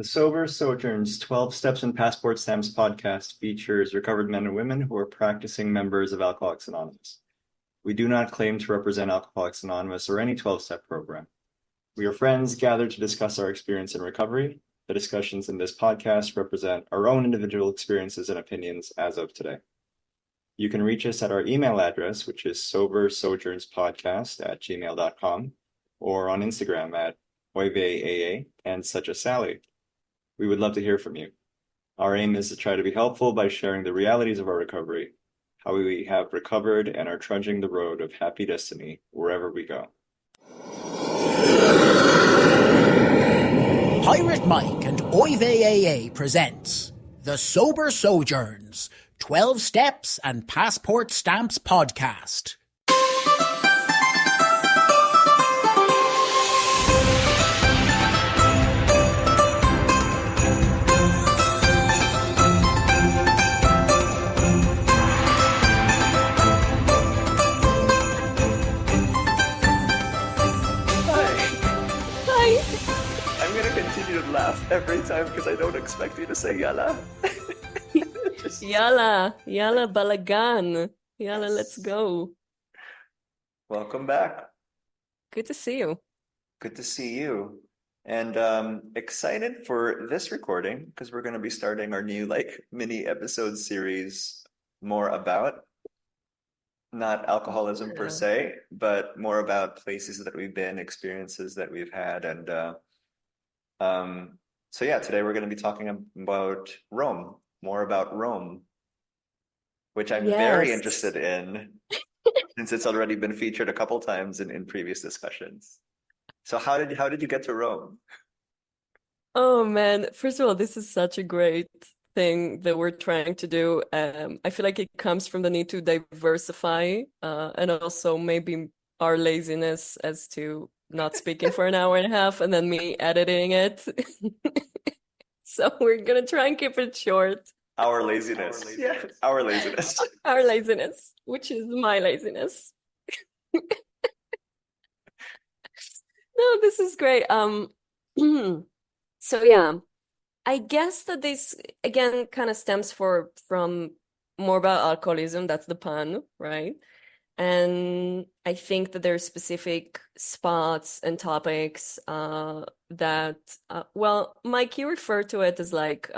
The Sober Sojourn's 12 Steps and Passport Stamps podcast features recovered men and women who are practicing members of Alcoholics Anonymous. We do not claim to represent Alcoholics Anonymous or any 12-step program. We are friends gathered to discuss our experience in recovery. The discussions in this podcast represent our own individual experiences and opinions as of today. You can reach us at our email address, which is sobersojournspodcast@gmail.com, or on Instagram at OyveyAA and such a Sally. We would love to hear from you. Our aim is to try to be helpful by sharing the realities of our recovery, how we have recovered and are trudging the road of happy destiny wherever we go. Pirate Mike and OyveyAA presents The Sober Sojourns, 12 Steps and Passport Stamps podcast. I'm going to continue to laugh every time because I don't expect you to say yalla. Yalla balagan. Yalla, Yes. let's go. Welcome back. Good to see you. Good to see you. And excited for this recording because we're going to be starting our new mini episode series more about not alcoholism per se, but more about places that we've been, experiences that we've had. And so yeah, today we're going to be talking about Rome, more about Rome, which I'm very Yes. interested in since it's already been featured a couple times in previous discussions. So how did you get to Rome? Oh man, first of all, this is such a great thing that we're trying to do. I feel like it comes from the need to diversify, and also maybe our laziness as to not speaking for an hour and a half and then me editing it. So we're gonna try and keep it short. Our laziness. Yeah, our laziness. Our laziness, which is my laziness. No, this is great. So yeah, I guess that this again kind of stems from more about alcoholism. That's the pun, right? And I think that there are specific spots and topics that well, Mike, you refer to it as like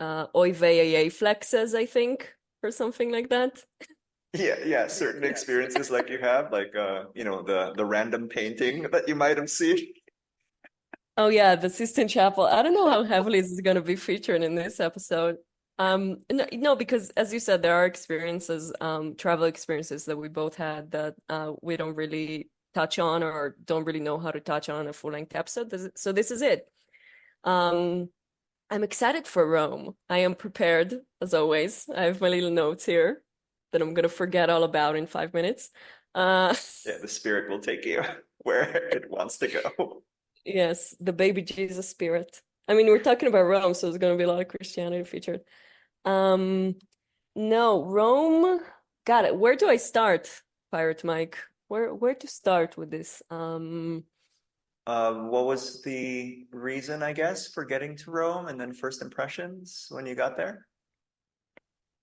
OyveyAA flexes, I think, or something like that. Yeah, certain experiences like you have, the random painting that you might have seen. Oh yeah, the Sistine Chapel. I don't know how heavily this is going to be featured in this episode. No, because as you said, there are experiences, travel experiences that we both had that we don't really touch on or don't really know how to touch on a full-length episode. So this is it. I'm excited for Rome. I am prepared, as always. I have my little notes here that I'm gonna forget all about in 5 minutes. Yeah, the spirit will take you where it wants to go. Yes, the baby Jesus spirit. I mean, we're talking about Rome, so there's gonna be a lot of Christianity featured. Um, no, Rome. Got it. Where do I start, Pirate Mike? Where to start with this? What was the reason, I guess, for getting to Rome and then first impressions when you got there?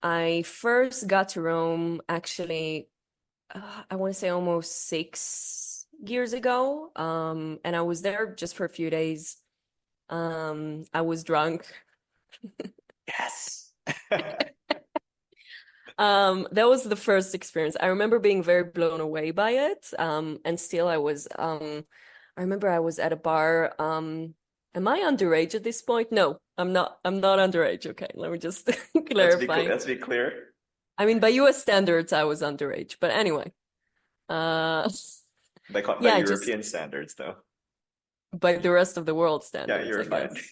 I first got to Rome actually, I want to say almost 6 years ago. And I was there just for a few days. I was drunk. Yes. That was the first experience. I remember being very blown away by it. And still I remember I was at a bar. Am I underage at this point? No, I'm not. I'm not underage. Okay, let me just clarify. Let's be clear. I mean, by US standards, I was underage. But anyway, uh, By yeah, European standards, though. by the rest of the world Yeah, standards, you're I fine. guess.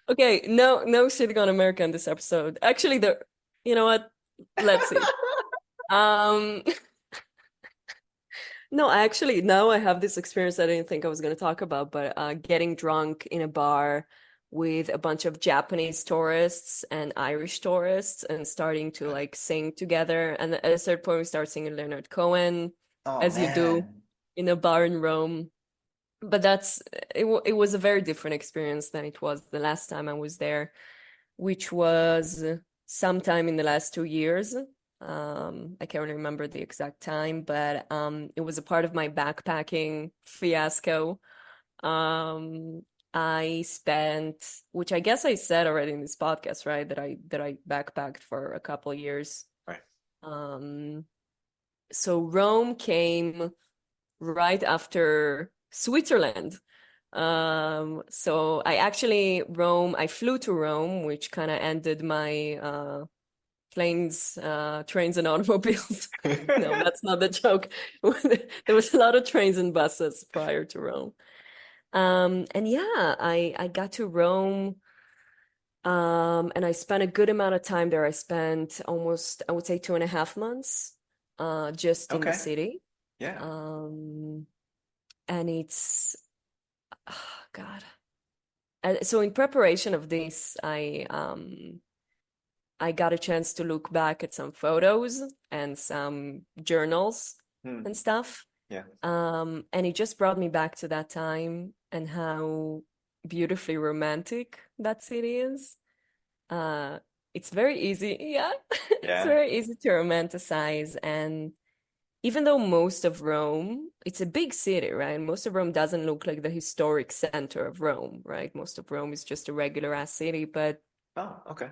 Okay, no shitting on America in this episode. Actually, you know what? Let's see. Um, no, actually, now I have this experience I didn't think I was going to talk about, but getting drunk in a bar with a bunch of Japanese tourists and Irish tourists and starting to like sing together. And at a certain point, we start singing Leonard Cohen, Oh as you do man. in a bar in Rome. but it was a very different experience than it was the last time I was there, which was sometime in the last 2 years. I can't really remember the exact time, but it was a part of my backpacking fiasco. Um, I spent, which I guess I said already in this podcast, right? That I backpacked for a couple years. Right. Um, so Rome came right after Switzerland. So I flew to Rome, which kind of ended my planes, trains, and automobiles. No, that's not the joke. There was a lot of trains and buses prior to Rome. And yeah, I got to Rome, and I spent a good amount of time there. I spent almost, I would say, 2.5 months, just in the Okay. city. Yeah. Um, and it's, oh, God. So in preparation of this, I got a chance to look back at some photos and some journals Hmm. and stuff. Yeah. And it just brought me back to that time and how beautifully romantic that city is. Uh, it's very easy, yeah, it's Yeah. very easy to romanticize. And even though most of Rome, it's a big city, right? Most of Rome doesn't look like the historic center of Rome, right? Most of Rome is just a regular ass city, but Oh, okay.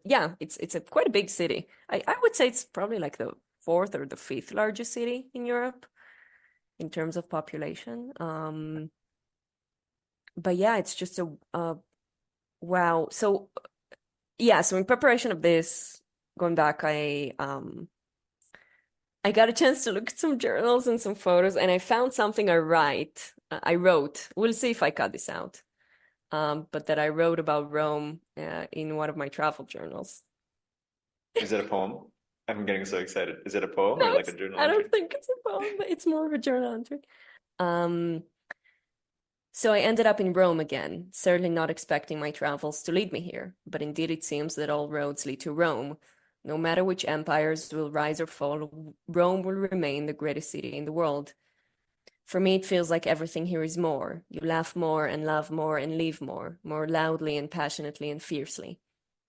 yeah, it's a quite a big city. I would say it's probably like the fourth or the fifth largest city in Europe in terms of population. But yeah, it's just wow. So yeah, so in preparation of this, going back, I got a chance to look at some journals and some photos, and I found something I wrote. We'll see if I cut this out. But that I wrote about Rome in one of my travel journals. Is it a poem? I'm getting so excited. Is it a poem or No, like a journal I entry? don't think it's a poem, but it's more of a journal entry. Um, so I ended up in Rome again, certainly not expecting my travels to lead me here, but indeed it seems that all roads lead to Rome. No matter which empires will rise or fall, Rome will remain the greatest city in the world. For me, it feels like everything here is more. You laugh more and love more and live more loudly and passionately and fiercely.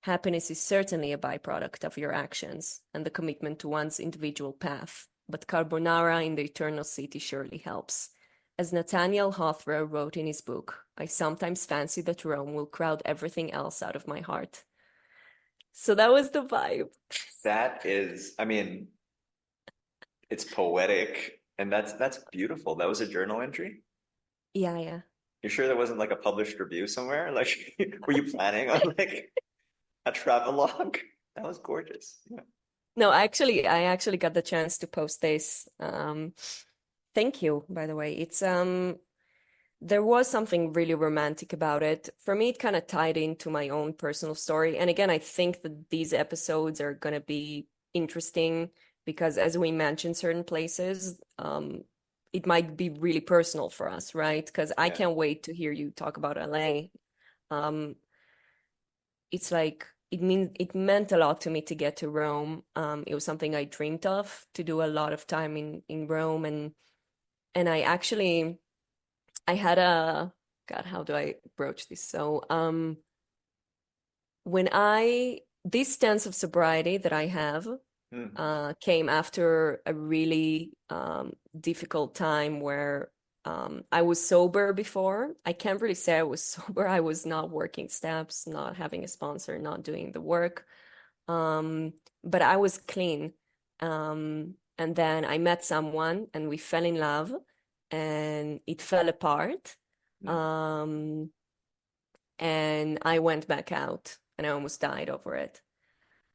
Happiness is certainly a byproduct of your actions and the commitment to one's individual path, but carbonara in the eternal city surely helps. As Nathaniel Hawthorne wrote in his book, I sometimes fancy that Rome will crowd everything else out of my heart. So that was the vibe. That is, I mean, it's poetic and that's beautiful. That was a journal entry? Yeah, yeah. You sure there wasn't like a published review somewhere? Like, were you planning on like a travelogue? That was gorgeous. Yeah. No, I actually got the chance to post this. Thank you, by the way. There was something really romantic about it. For me, it kind of tied into my own personal story. And again, I think that these episodes are going to be interesting because as we mentioned certain places, it might be really personal for us, right? Because I Yeah. can't wait to hear you talk about LA. Um, it's like it meant a lot to me to get to Rome. It was something I dreamed of to do a lot of time in Rome, and I had a God, how do I broach this? So, when this stance of sobriety that I have Hmm. came after a really difficult time where I was sober before. I can't really say I was sober. I was not working steps, not having a sponsor, not doing the work. But I was clean. And then I met someone and we fell in love and it fell apart. Hmm. Um, and I went back out and I almost died over it.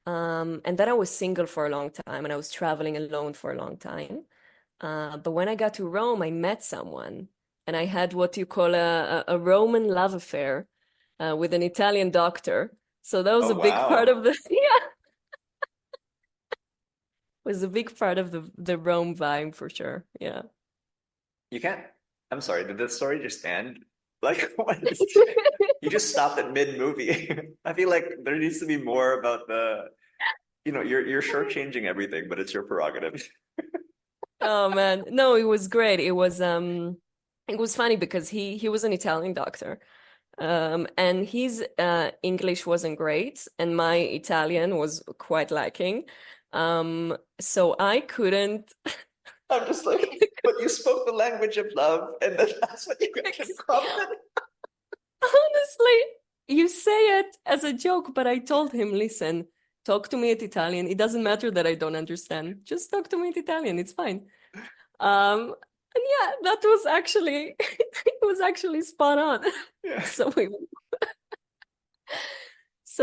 And then I was single for a long time and I was traveling alone for a long time. But when I got to Rome, I met someone and I had what you call a Roman love affair with an Italian doctor. So that was Oh a big part wow. of the yeah, was a big part of the Rome vibe for sure. Yeah. You can't. I'm sorry. Did the story just end? Like, what is, you just stopped at mid-movie. I feel like there needs to be more about you're shortchanging everything, but it's your prerogative. Oh man. No, it was great. It was it was funny because he was an Italian doctor. And his English wasn't great, and my Italian was quite lacking. So I couldn't. I'm just like, but you spoke the language of love, and then that's what you got from. Honestly, you say it as a joke, but I told him, listen, talk to me in Italian. It doesn't matter that I don't understand. Just talk to me in Italian. It's fine. And yeah, that was actually it was actually spot on. Yeah. So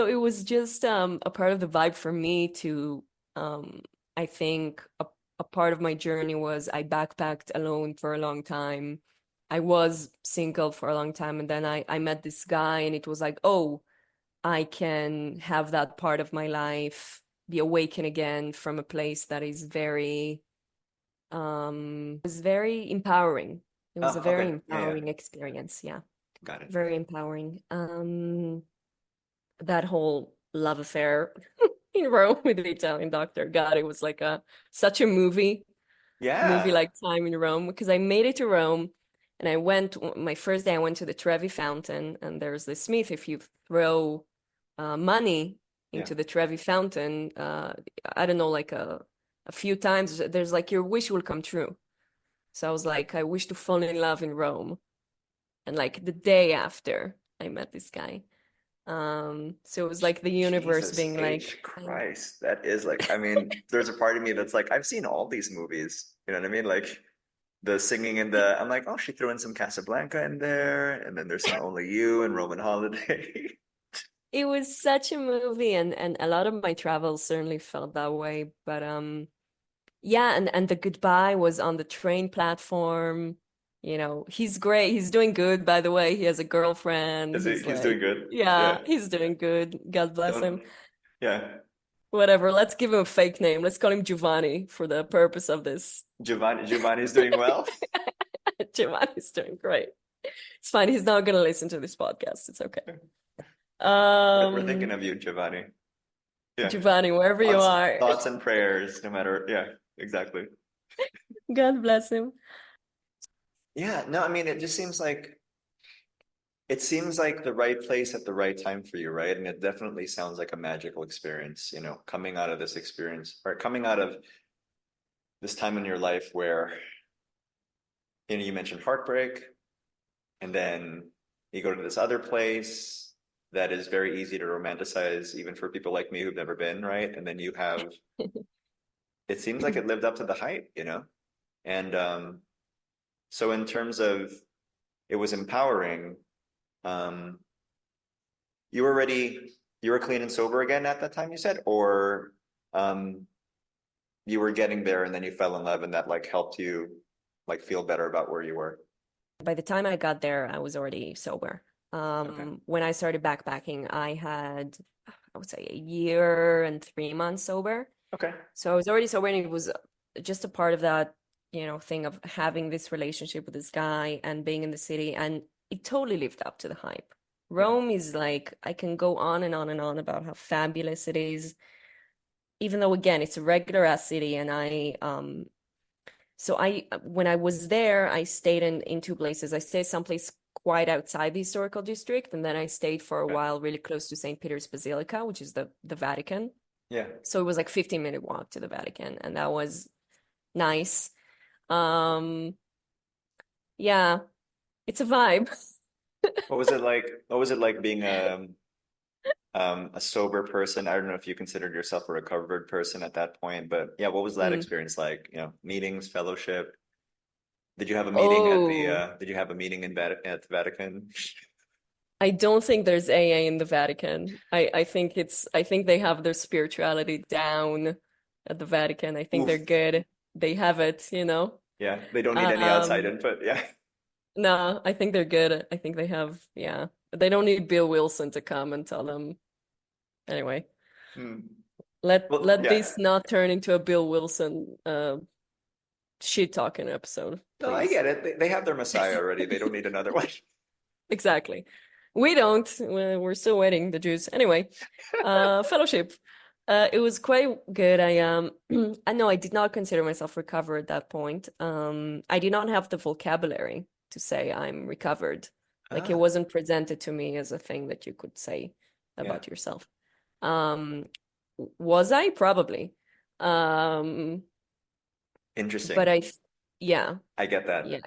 it was just a part of the vibe for me to I think a part of my journey was I backpacked alone for a long time. I was single for a long time, and then I met this guy, and it was like, oh, I can have that part of my life be awakened again from a place that is very was very empowering. It was Oh, a very okay. Yeah, yeah. empowering experience. Yeah, Got it. very empowering. That whole love affair in Rome with the Italian doctor. God, it was like such a movie Yeah. like time in Rome, because I made it to Rome and I went my first day I went to the Trevi Fountain, and there's this myth, if you throw money Yeah. into the Trevi Fountain, I don't know, like a few times, there's like your wish will come true. So I was like, I wish to fall in love in Rome. And like the day after I met this guy. So it was like the universe Jesus being H. like, Christ. That is like, I mean, there's a part of me that's like, I've seen all these movies. You know what I mean? Like the singing and I'm like, oh, she threw in some Casablanca in there, and then there's some Only You and Roman Holiday. it was such a movie, and a lot of my travels certainly felt that way. But yeah, and the goodbye was on the train platform. You know, he's great. He's doing good, by the way. He has a girlfriend. Is he? He's He's doing like, good. yeah, Yeah. he's doing good. God bless Don't. him. Yeah. Whatever. Let's give him a fake name. Let's call him Giovanni for the purpose of this. Giovanni's doing well. Giovanni's doing great. It's fine. He's not gonna listen to this podcast. It's okay. We're thinking Um, of you, Giovanni. Yeah. Giovanni, wherever you Thoughts, are, thoughts and prayers, no matter. Yeah, exactly. God bless him. Yeah, no, I mean, it seems like the right place at the right time for you, right? And it definitely sounds like a magical experience, coming out of this experience or coming out of this time in your life where, you mentioned heartbreak, and then you go to this other place that is very easy to romanticize, even for people like me who've never been, right? And then it seems like it lived up to the hype. And so in terms of it was empowering. Um, you were clean and sober again at that time, you said, or um, you were getting there and then you fell in love and that like helped you like feel better about where you were. By the time I got there, I was already sober. Okay. When I started backpacking, I had, I would say, a year and 3 months sober. Okay. So I was already sober, and it was just a part of that, thing of having this relationship with this guy and being in the city, and it totally lived up to the hype. Yeah. Rome is like, I can go on and on and on about how fabulous it is, even though again, it's a regular ass city, and when I was there, I stayed in two places. I stayed someplace quite outside the historical district, and then I stayed for a Okay. while really close to St. Peter's Basilica, which is the Vatican. Yeah. So it was like 15-minute walk to the Vatican, and that was nice. Um, yeah, it's a vibe. What was it like? What was it like being a sober person? I don't know if you considered yourself a recovered person at that point, but yeah, what was that Mm. experience like? Meetings, fellowship. Did you have a meeting Oh, did you have a meeting at the Vatican? I don't think there's AA in the Vatican. I think they have their spirituality down at the Vatican. I think they're Oof. good. They have it. Yeah, they don't need any outside Um, input. Yeah. no, I think they're good. I think they have, yeah. They don't need Bill Wilson to come and tell them. Anyway, Hmm. let Well, let yeah. this not turn into a Bill Wilson shit talking episode, No, I please. get it. They have their Messiah already. They don't need another one. Exactly. We don't. We're still waiting, the Jews. Anyway, fellowship. It was quite good. I know I did not consider myself recovered at that point. I did not have the vocabulary to say I'm recovered. Like it Ah, wasn't presented to me as a thing that you could say yeah. about yourself. Um, was I? Probably. Um, but Interesting. yeah, I get that. yeah.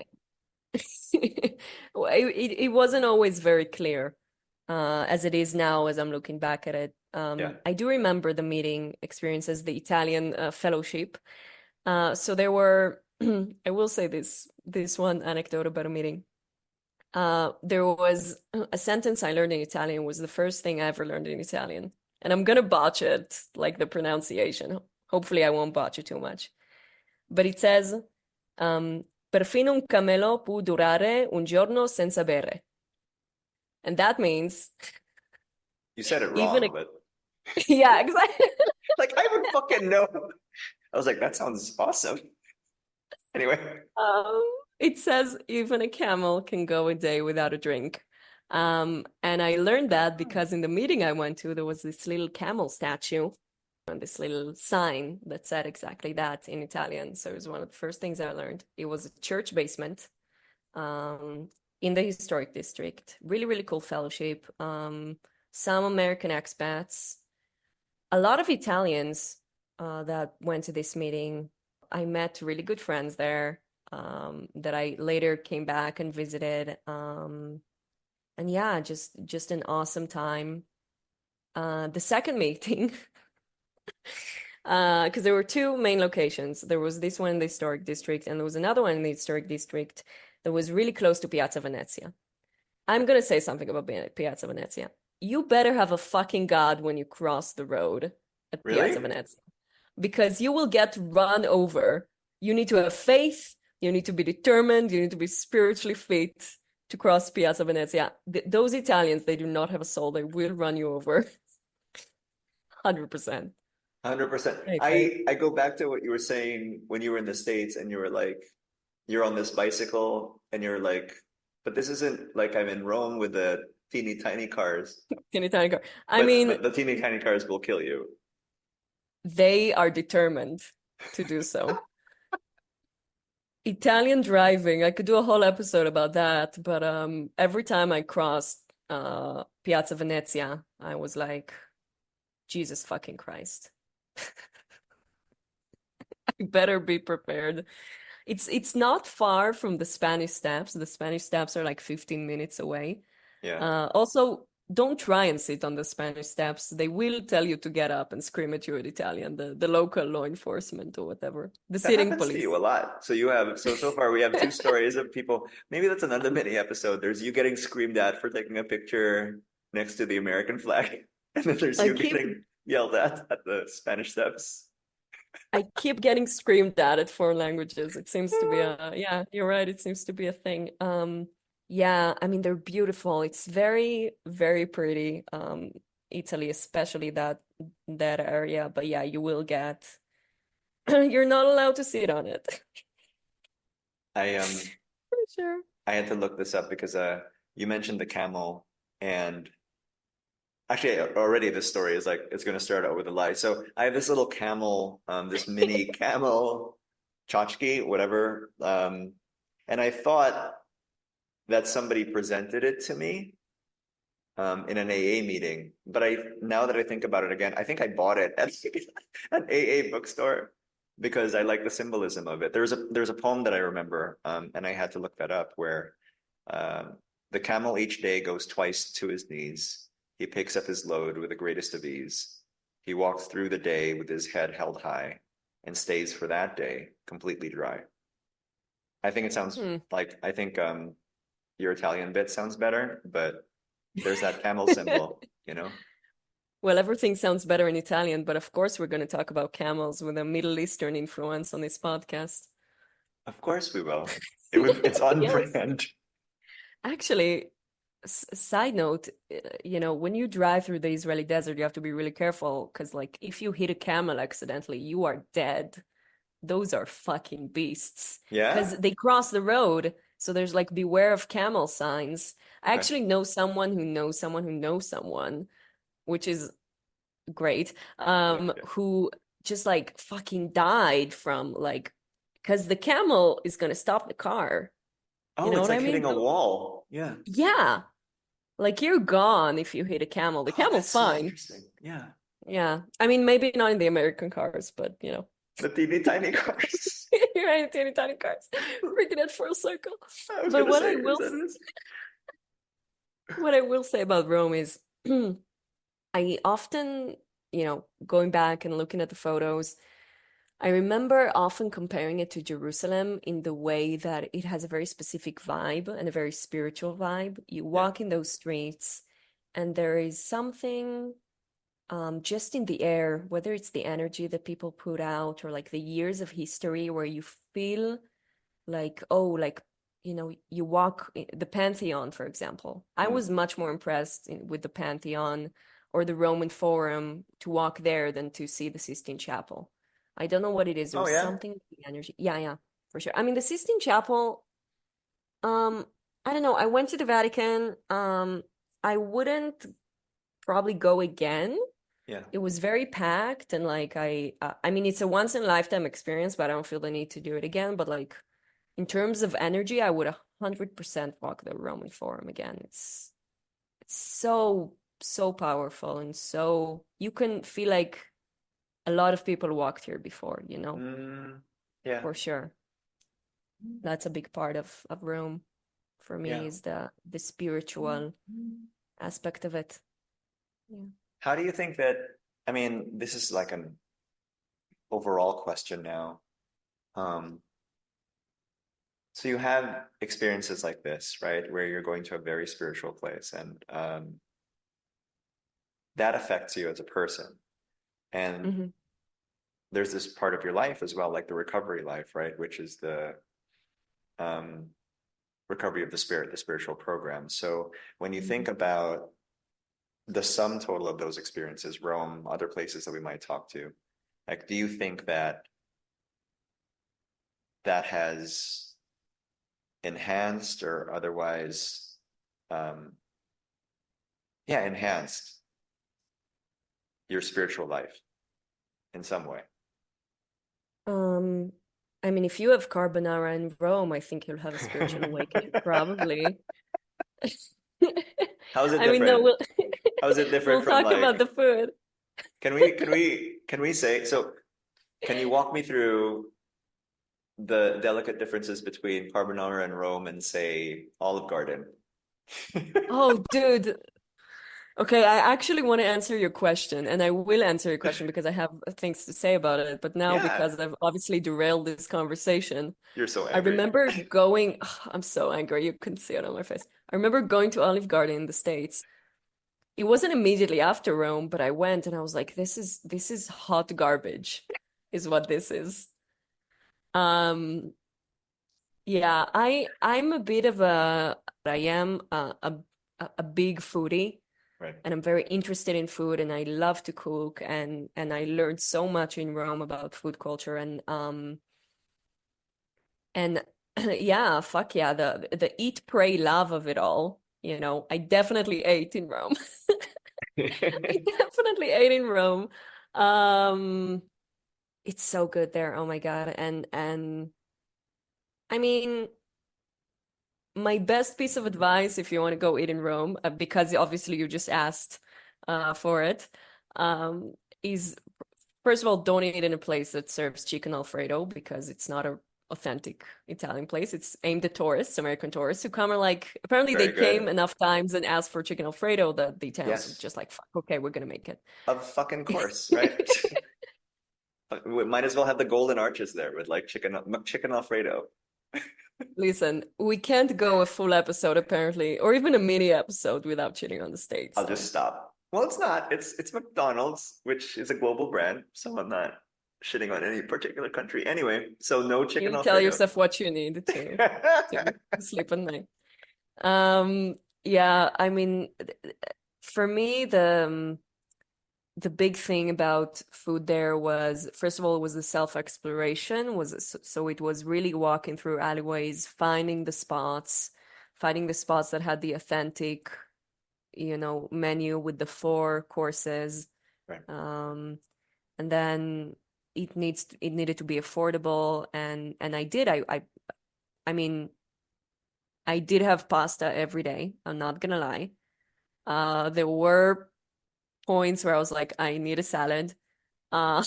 Well, it wasn't always very clear, as it is now as I'm looking back at it. Yeah. I do remember the meeting experiences, the Italian fellowship. So there were, I will say this one anecdote about a meeting. There was a sentence I learned in Italian, was the first thing I ever learned in Italian. And I'm gonna botch it, like the pronunciation. Hopefully I won't botch it too much. But it says, perfino un camelo può durare un giorno senza bere. And that means You said it even wrong, but yeah, exactly. like I would fucking know. I was like, that sounds awesome. Anyway. Um, it says even a camel can go a day without a drink. And I learned that because in the meeting I went to, there was this little camel statue and this little sign that said exactly that in Italian. So it was one of the first things I learned. It was a church basement, in the historic district. Really, really cool fellowship. Some American expats, a lot of Italians that went to this meeting. I met really good friends there, that I later came back and visited. And yeah, just an awesome time. The second meeting, because there were two main locations. There was this one in the historic district, and there was another one in the historic district that was really close to Piazza Venezia. I'm gonna say something about Piazza Venezia. You better have a fucking god when you cross the road at Piazza Really? Venezia, because you will get run over. You need to have faith, you need to be determined, you need to be spiritually fit to cross Piazza Venezia. Those Italians, they do not have a soul. They will run you over. 100%. 100%. Okay. I go back to what you were saying when you were in the States and you were like, you're on this bicycle and you're like, but this isn't like I'm in Rome with the teeny tiny cars. Teeny tiny car. I But mean, the teeny tiny cars will kill you. they are determined to do so. Italian driving, I could do a whole episode about that, but every time I crossed Piazza Venezia, I was like, Jesus fucking Christ. I better be prepared. It's not far from the Spanish Steps. The Spanish Steps are like 15 minutes away. Yeah. Also, don't try and sit on the Spanish Steps. They will tell you to get up and scream at you in Italian, the local law enforcement or whatever. The That sitting happens to police. you a lot. So you have so far we have two stories of people. Maybe that's another mini episode. There's you getting screamed at for taking a picture next to the American flag, and then there's I you keep getting yelled at the Spanish Steps. I keep getting screamed at foreign languages. It seems to be yeah, you're right. It seems to be a thing. Yeah, I mean, they're beautiful. It's very, very pretty. Italy, especially that area. But yeah, you will get, you're not allowed to sit on it. I For sure. I had to look this up because you mentioned the camel and actually already this story is like it's going to start out with a lie. So I have this little camel, this mini camel tchotchke, whatever, and I thought that somebody presented it to me in an AA meeting. But now that I think about it again, I think I bought it at an AA bookstore because I like the symbolism of it. There's a poem that I remember, and I had to look that up where the camel each day goes twice to his knees. He picks up his load with the greatest of ease. He walks through the day with his head held high and stays for that day completely dry. I think it sounds like I think your Italian bit sounds better, but there's that camel symbol, you know? Well, everything sounds better in Italian, but of course we're going to talk about camels with a Middle Eastern influence on this podcast. Of course we will. It's on Yes. brand. Actually, side note, when you drive through the Israeli desert, you have to be really careful because, like, if you hit a camel accidentally, you are dead. Those are fucking beasts. Yeah? Because they cross the road, so there's like beware of camel signs. I Okay. actually know someone who knows someone who knows someone, which is great, Yeah. who just like fucking died from like, because the camel is gonna stop the car You Oh, know it's what I like mean? hitting a wall. Yeah. Yeah, like you're gone if you hit a camel. The Oh, camel's that's so fine. interesting. Yeah. Yeah, I mean maybe not in the American cars, but you know, The teeny tiny cars. you're in teeny tiny cars, bringing it full circle. I was But gonna what say, I is will that it? what I will say about Rome is I often, going back and looking at the photos, I remember often comparing it to Jerusalem in the way that it has a very specific vibe and a very spiritual vibe. You Yeah. walk in those streets, and there is something just in the air, whether it's the energy that people put out or like the years of history where you feel like, oh, like, you walk the Pantheon, for example. I Mm. was much more impressed with the Pantheon or the Roman Forum to walk there than to see the Sistine Chapel. I don't know what it is. Oh There's yeah. something with the energy. Yeah, yeah, for sure. I mean, the Sistine Chapel, um, I don't know. I went to the Vatican. I wouldn't probably go again. Yeah. It was very packed, and like I mean, it's a once in a lifetime experience, but I don't feel the need to do it again. But like in terms of energy, I would 100% walk the Roman Forum again. It's so powerful, and so you can feel like a lot of people walked here before, Mm, yeah. for sure. That's a big part of Rome for me Yeah. is the spiritual aspect of it. Yeah. How do you think that, I mean, this is like an overall question now. Um, so you have experiences like this, right, where you're going to a very spiritual place and that affects you as a person. And Hmm. there's this part of your life as well, like the recovery life, right, which is the um, recovery of the spirit, the spiritual program. So when you think about the sum total of those experiences, Rome, other places that we might talk to, like, do you think that that has enhanced or otherwise, um, yeah, enhanced your spiritual life in some way? Um, I mean, if you have carbonara in Rome, I think you'll have a spiritual awakening, probably. How is it I mean, no, different? we'll How is it different we'll from talk about like, the food. can we say, so can you walk me through the delicate differences between carbonara in Rome and say Olive Garden? Oh, dude. Okay, I actually want to answer your question, and I will answer your question because I have things to say about it. But now, Yeah, because I've obviously derailed this conversation, you're so I angry. remember going, I'm so angry, you couldn't see it on my face. I remember going to Olive Garden in the States. It wasn't immediately after Rome, but I went and I was like, this is hot garbage, is what this is. Um, yeah, I'm a bit of I am a big foodie, Right. and I'm very interested in food, and I love to cook, and I learned so much in Rome about food culture, and yeah, fuck yeah, the eat, pray, love of it all. I definitely ate in Rome. I definitely ate in Rome. Um, it's so good there. Oh my God. And I mean, my best piece of advice if you want to go eat in Rome, because obviously you just asked for it, um, is first of all, don't eat in a place that serves chicken Alfredo because it's not a authentic Italian place. It's aimed at tourists, American tourists who come are like, apparently they Very came good. enough times and asked for chicken Alfredo that the Italians are Yes. just like, fuck, okay, we're gonna make it. Of fucking course, right? We might as well have the golden arches there with like chicken Alfredo. Listen, we can't go a full episode apparently, or even a mini episode without cheating on the States. I'll just So stop. Well, it's not. It's McDonald's, which is a global brand, so I'm not shitting on any particular country. Anyway, so no chicken you tell Alfredo. yourself what you need to sleep at night. Yeah, I mean, for me, the big thing about food there was, first of all, was the self-exploration, so it was really walking through alleyways, finding the spots that had the authentic, menu with the four courses. Right. And then it needed to be affordable, and I did. I mean, I did have pasta every day. I'm not gonna lie. There were points where I was like, I need a salad. Uh,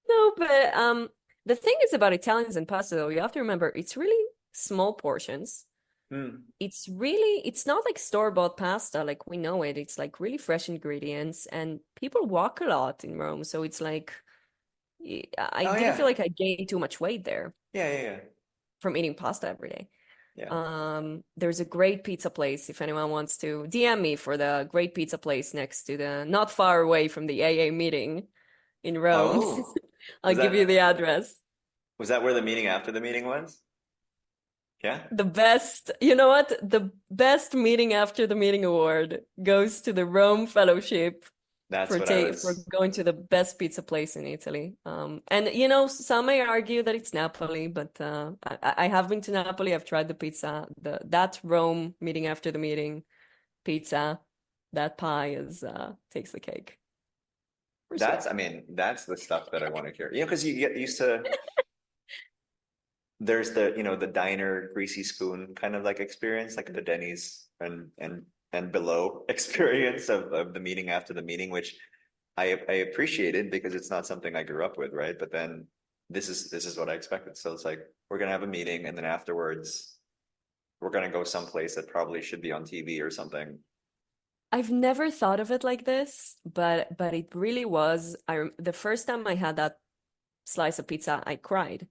no, but the thing is about Italians and pasta though, you have to remember it's really small portions. Mm. It's not like store-bought pasta like we know it. It's like really fresh ingredients and people walk a lot in Rome. So it's like I Oh didn't feel yeah. like I gained too much weight there Yeah, yeah, yeah. from eating pasta every day. Yeah. There's a great pizza place if anyone wants to DM me for the great pizza place next to the not far away from the AA meeting in Rome. Oh, I'll was give you that the address. was that where the meeting after the meeting was? Yeah. The best, you know what? The best meeting after the meeting award goes to the Rome Fellowship That's for what I for was. going to the best pizza place in Italy. And you know, some may argue that it's Napoli, but I have been to Napoli. I've tried the pizza. That Rome meeting after the meeting pizza, that pie is takes the cake for sure. I mean, that's the stuff that I want to hear. You know, because you get used to there's the, you know, the diner greasy spoon kind of like experience, like the Denny's and below experience of the meeting after the meeting, which I appreciated because it's not something I grew up with, right? But then this is what I expected. So it's like we're gonna have a meeting and then afterwards we're gonna go someplace that probably should be on TV or something. I've never thought of it like this, but it really was. The first time I had that slice of pizza, I cried.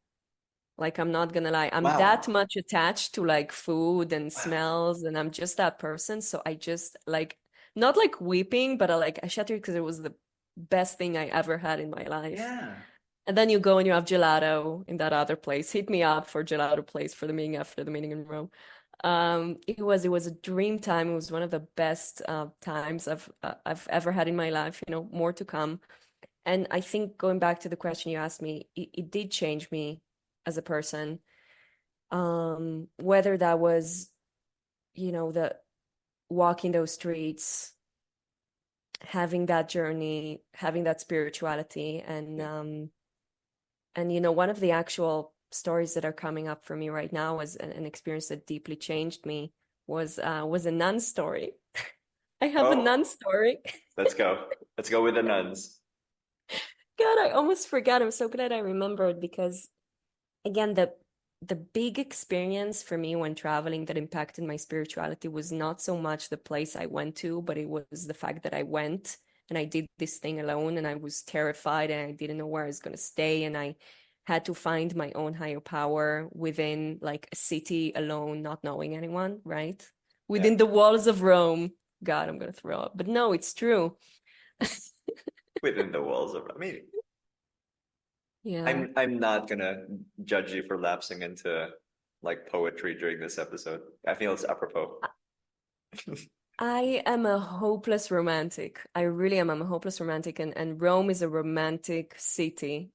Like I'm not gonna lie, I'm that Wow. much attached to like food and Wow. smells, and I'm just that person. So I just like not like weeping, but I shattered because it was the best thing I ever had in my life. Yeah. And then you go and you have gelato in that other place. Hit me up for gelato place for the meeting after the meeting in Rome. It was a dream time. It was one of the best times I've ever had in my life. You know, more to come. And I think going back to the question you asked me, it did change me as a person. Whether that was, you know, the walking those streets, having that journey, having that spirituality, Yeah. and you know, one of the actual stories that are coming up for me right now as an experience that deeply changed me was a nun story. I have a nun Oh, story. let's go. Let's go with the nuns. God, I almost forgot. I'm so glad I remembered because again, the big experience for me when traveling that impacted my spirituality was not so much the place I went to, but it was the fact that I went and I did this thing alone and I was terrified and I didn't know where I was going to stay and I had to find my own higher power within like a city alone, not knowing anyone, right? Yeah. Within the walls of Rome. God, I'm going to throw up. But no, it's true. Within the walls of, I mean, Yeah. I'm not gonna judge you for lapsing into like poetry during this episode. I feel it's apropos. I am a hopeless romantic. I really am. I'm a hopeless romantic, and Rome is a romantic city.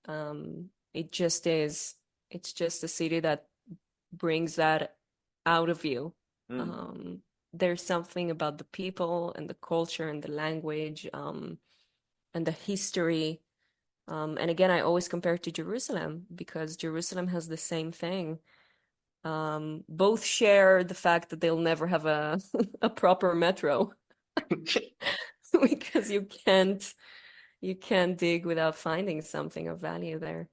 It just is. It's just a city that brings that out of you. Mm. Um, there's something about the people and the culture and the language, and the history. And again, I always compare it to Jerusalem because Jerusalem has the same thing. Both share the fact that they'll never have a a proper metro because you can't dig without finding something of value there.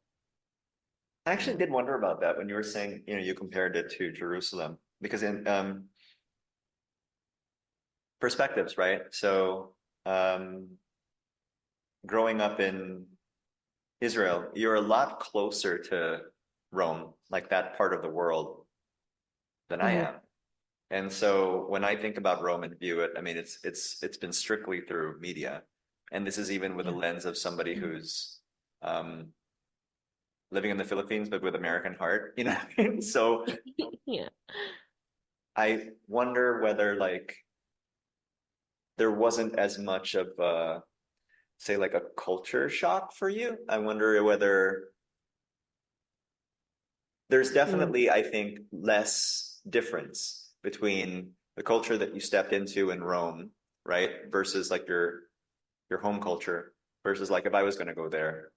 I actually Yeah. did wonder about that when you were saying, you know, you compared it to Jerusalem because in perspectives, right? So growing up in Israel, you're a lot closer to Rome, like that part of the world, than I Mhm. am. And so when I think about Rome and view it, I mean it's been strictly through media. And this is even with a Yeah. lens of somebody who's um living in the Philippines but with American heart, you know what I mean? So Yeah. I wonder whether like there wasn't as much of say like a culture shock for you. I wonder whether there's Mm. definitely, I think, less difference between the culture that you stepped into in Rome, right, versus like your home culture, versus like if I was going to go there,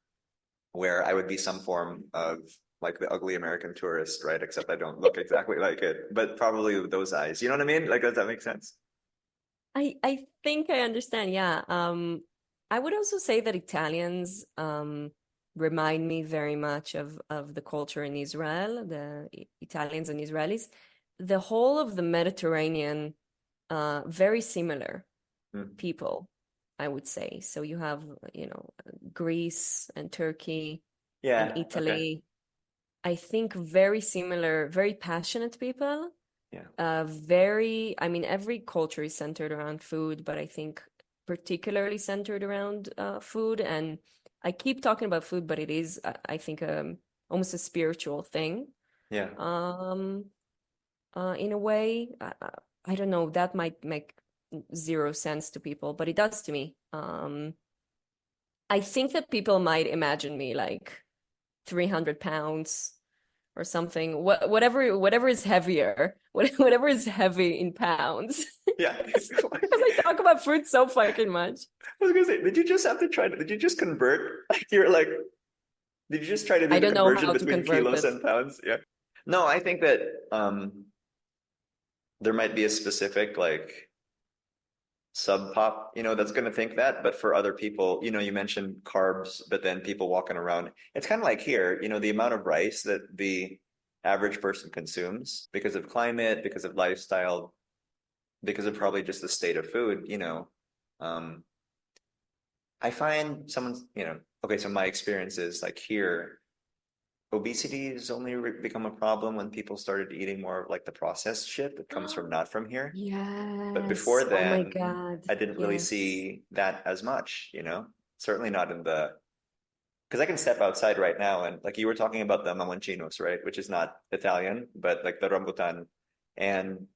where I would be some form of like the ugly American tourist, right? Except I don't look exactly like it, but probably with those eyes. You know what I mean? Like, does that make sense? I think I understand. Yeah. I would also say that Italians remind me very much of the culture in Israel, the Italians and Israelis. The whole of the Mediterranean, very similar Mm. people, I would say. So you have, Greece and Turkey and Yeah. Okay. Italy. I think very similar, very passionate people. Yeah. I mean, every culture is centered around food, but I think particularly centered around food. And I keep talking about food, but it is, I think, almost a spiritual thing. Yeah. Um, in a way, I don't know, that might make zero sense to people, but it does to me. I think that people might imagine me like 300 pounds or something. Whatever is heavier, whatever is heavy in pounds. Yeah. Because I talk about food so fucking much. I was gonna say, did you just have to try to, did you just convert? You're like, did you just try to do I the don't know conversion how to between convert kilos it. and pounds? Yeah. No, I think that there might be a specific like sub pop, that's going to think that. But for other people, you mentioned carbs, but then people walking around, it's kind of like here, the amount of rice that the average person consumes because of climate, because of lifestyle, because of probably just the state of food, um, I find someone's, okay, so my experience is like here, obesity has only become a problem when people started eating more of like the processed shit that comes from not from here. But before Yes. Oh my then, God. I didn't really Yes. see that as much, certainly not in the, because I can step outside right now and like you were talking about the mamoncinos, right? Which is not Italian, but like the rambutan. And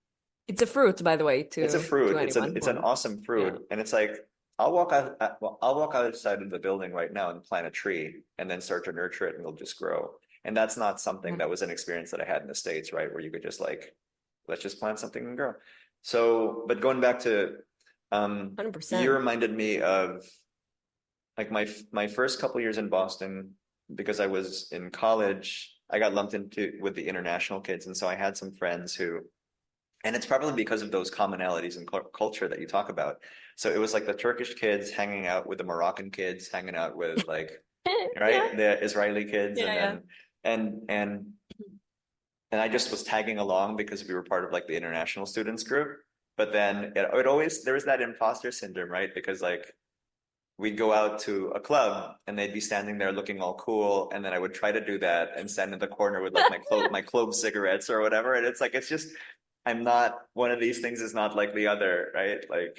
It's a fruit, by the way, it's a to fruit. anyone who It's an wants. awesome Yeah. fruit. And it's like I'll walk outside of the building right now and plant a tree and then start to nurture it and it'll just grow. And that's not something Yeah. that was an experience that I had in the States, right? Where you could just like, let's just plant something and grow. So, but going back to you 100%. reminded me of like my first couple years in Boston because I was in college, I got lumped into with the international kids. And so I had some friends who and it's probably because of those commonalities in culture that you talk about. So it was like the Turkish kids hanging out with the Moroccan kids, hanging out with like, Yeah. right, the Israeli kids, Yeah. and Yeah. then and and and I just was tagging along because we were part of like the international students group. But then it always there was that imposter syndrome, right? Because like we'd go out to a club and they'd be standing there looking all cool, and then I would try to do that and stand in the corner with like my clove cigarettes or whatever. And it's like it's just I'm not one of these things is not like the other, right? Like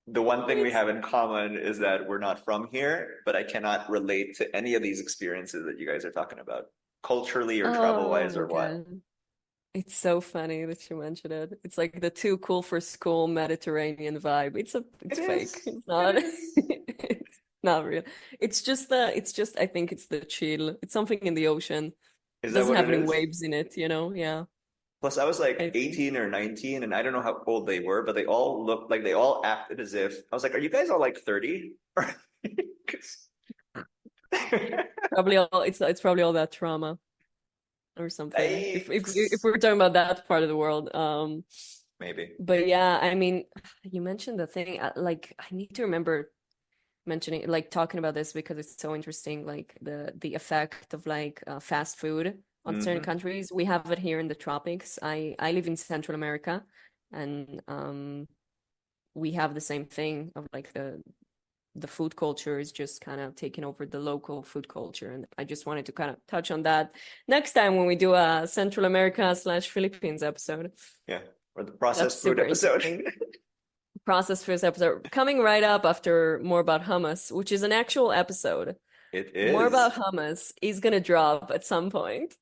the one thing we It's have in common is that we're not from here, but I cannot relate to any of these experiences that you guys are talking about, culturally or travel Oh wise my or what. God. It's so funny that you mentioned it. It's like the too cool for school Mediterranean vibe. It It's fake. is. It's It not is. it's not real. It's just I think it's the chill. It's something in the ocean. Is It that doesn't what have it any is? waves in it, you know? Yeah. Plus, I was like I think 18 or 19, and I don't know how old they were, but they all looked like they all acted as if I was like, "Are you guys all like 30?" 'Cause- probably all it's probably all that trauma or something. If Yikes. we're talking about that part of the world. Maybe. But yeah, I mean, you mentioned the thing, like I need to remember mentioning like talking about this because it's so interesting, like the effect of like fast food on certain Hmm. countries. We have it here in the tropics. I live in Central America, and we have the same thing of like the food culture is just kind of taking over the local food culture. And I just wanted to kind of touch on that next time when we do a Central America slash Philippines episode. Yeah. Or the That's processed food super episode. interesting. Process for this episode coming right up after more about hummus, which is an actual episode. It More is. about hummus is gonna drop at some point.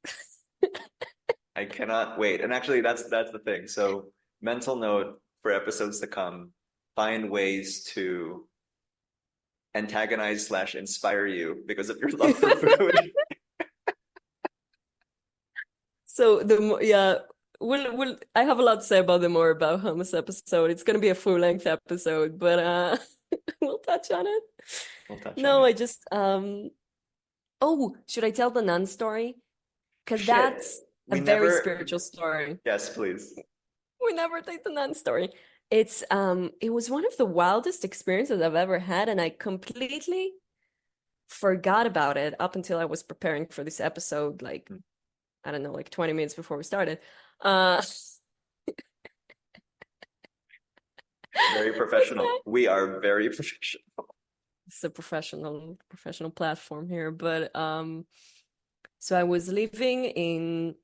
I cannot wait. And actually, that's the thing. So, mental note for episodes to come, find ways to antagonize slash inspire you because of your love for food. So yeah, we'll I have a lot to say about the more about hummus episode. It's gonna be a full length episode, but we'll touch on it. We'll touch on No, it. I just oh, should I tell the nun story? because Shit. that's a We very never. spiritual story. Yes, please. We never take the nun story. It was one of the wildest experiences I've ever had, and I completely forgot about it up until I was preparing for this episode, like, Hmm. I don't know, like 20 minutes before we started. Uh, Very professional. We are very professional. it's a professional platform here, but so I was living in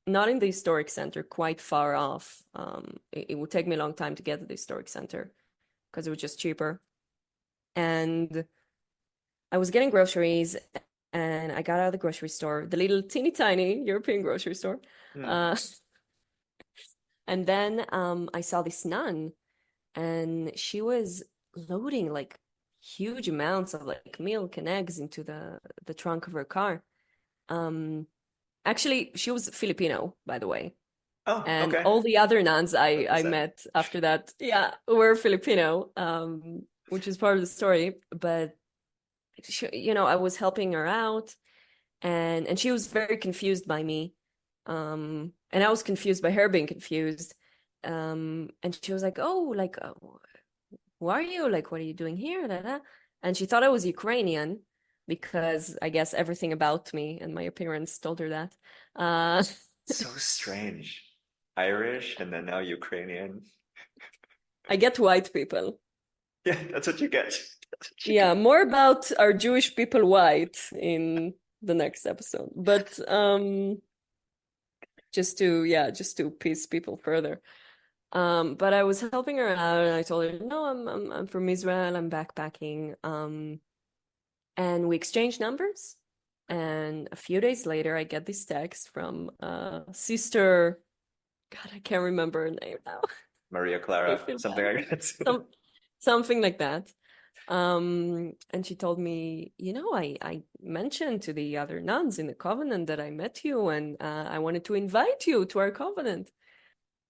not in the historic center, quite far off. It would take me a long time to get to the historic center because it was just cheaper. And I was getting groceries, and I got out of the grocery store, the little teeny tiny European grocery store. Hmm. Uh, and then I saw this nun, and she was loading like huge amounts of like milk and eggs into the trunk of her car. Um, Actually, she was Filipino, by the way. Oh, And okay. all the other nuns Like the I same. met after that, yeah, were Filipino, which is part of the story. But she, I was helping her out, and she was very confused by me, and I was confused by her being confused. And she was like, "Oh, like, who are you? Like, what are you doing here?" Da, da. And she thought I was Ukrainian because I guess everything about me and my appearance told her that. Uh, So strange. Irish and then now Ukrainian. I get white people. Yeah, that's what you get. That's what you Yeah, get. more about are Jewish people white in the next episode. But just to piece people further. But I was helping her out, and I told her, "No, I'm from Israel. I'm backpacking." And we exchanged numbers. And a few days later, I get this text from sister. God, I can't remember her name now. Maria I Clara, feel something bad. like that. Some something like that. And she told me, I mentioned to the other nuns in the covenant that I met you, and I wanted to invite you to our covenant.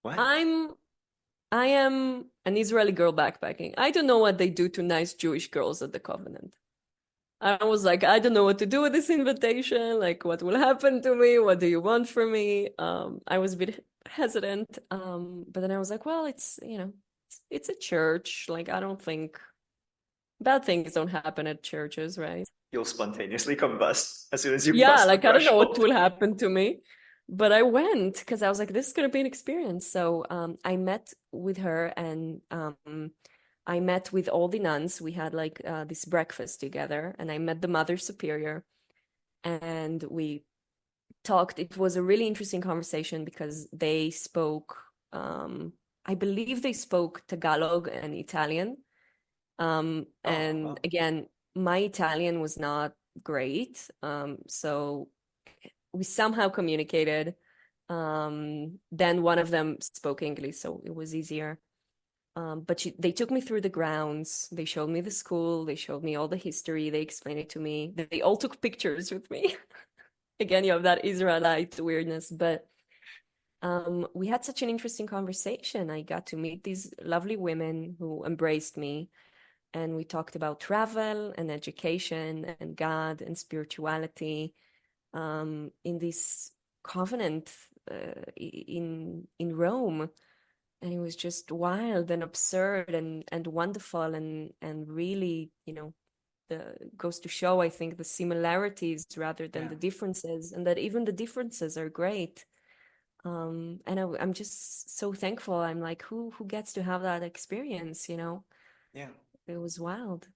What? I'm I am an Israeli girl backpacking. I don't know what they do to nice Jewish girls at the covenant. I was like, I don't know what to do with this invitation. Like, what will happen to me? What do you want from me? I was a bit hesitant. But then I was like, well, it's a church. Like, I don't think bad things don't happen at churches, right? You'll spontaneously combust as soon as you Yeah, cross the like I don't know what threshold. will happen to me. But I went because I was like, this is gonna be an experience. So I met with her, and I met with all the nuns. We had like this breakfast together, and I met the Mother Superior, and we talked. It was a really interesting conversation because they spoke, I believe they spoke Tagalog and Italian. Oh, And oh, again, my Italian was not great. So we somehow communicated. Then one of them spoke English, so it was easier. But they took me through the grounds. They showed me the school. They showed me all the history. They explained it to me. They all took pictures with me. Again, you have that Israelite weirdness, but we had such an interesting conversation. I got to meet these lovely women who embraced me, and we talked about travel and education and God and spirituality in this covenant in Rome. And it was just wild and absurd and wonderful and really, the goes to show, I think, the similarities rather than yeah, the differences, and that even the differences are great. And I'm just so thankful. I'm like, who gets to have that experience, yeah. It was wild.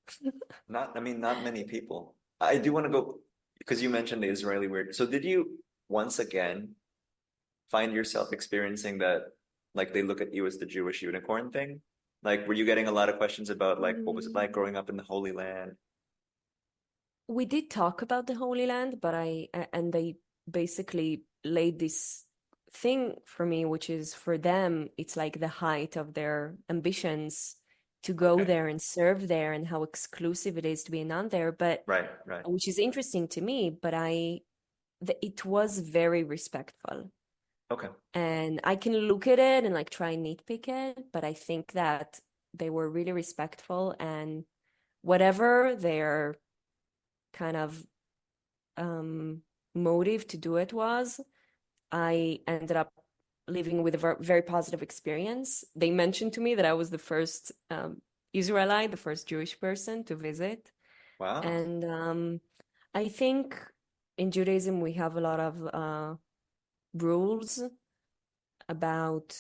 Not, I mean, not many people. I do want to go because you mentioned the Israeli weird. So did you once again find yourself experiencing that, like they look at you as the Jewish unicorn thing? Like, were you getting a lot of questions about like what was it like Mm. growing up in the Holy Land? We did talk about the Holy Land, but and they basically laid this thing for me, which is for them, it's like the height of their ambitions to go Okay. there and serve there, and how exclusive it is to be a nun there. But Right, right. which is interesting to me, but it was very respectful. Okay. And I can look at it and like try and nitpick it, but I think that they were really respectful, and whatever their kind of um motive to do it was, I ended up leaving with a very positive experience. They mentioned to me that I was the first Israelite, the first Jewish person to visit. Wow. And I think in Judaism we have a lot of rules about,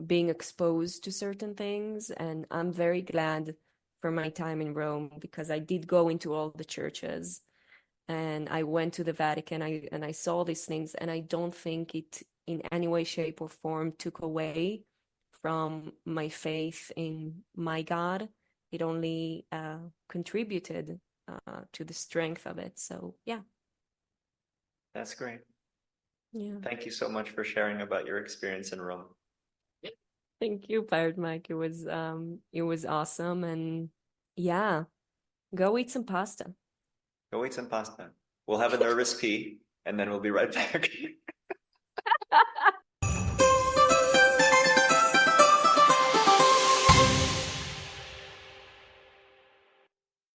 being exposed to certain things. And I'm very glad for my time in Rome because I did go into all the churches and I went to the Vatican and I saw these things, and I don't think it in any way, shape, or form took away from my faith in my God. It only contributed to the strength of it. So yeah. That's great. Yeah. Thank you so much for sharing about your experience in Rome. Thank you, Pirate Mike. It was awesome, and yeah, go eat some pasta. Go eat some pasta. We'll have a nervous pee, and then we'll be right back.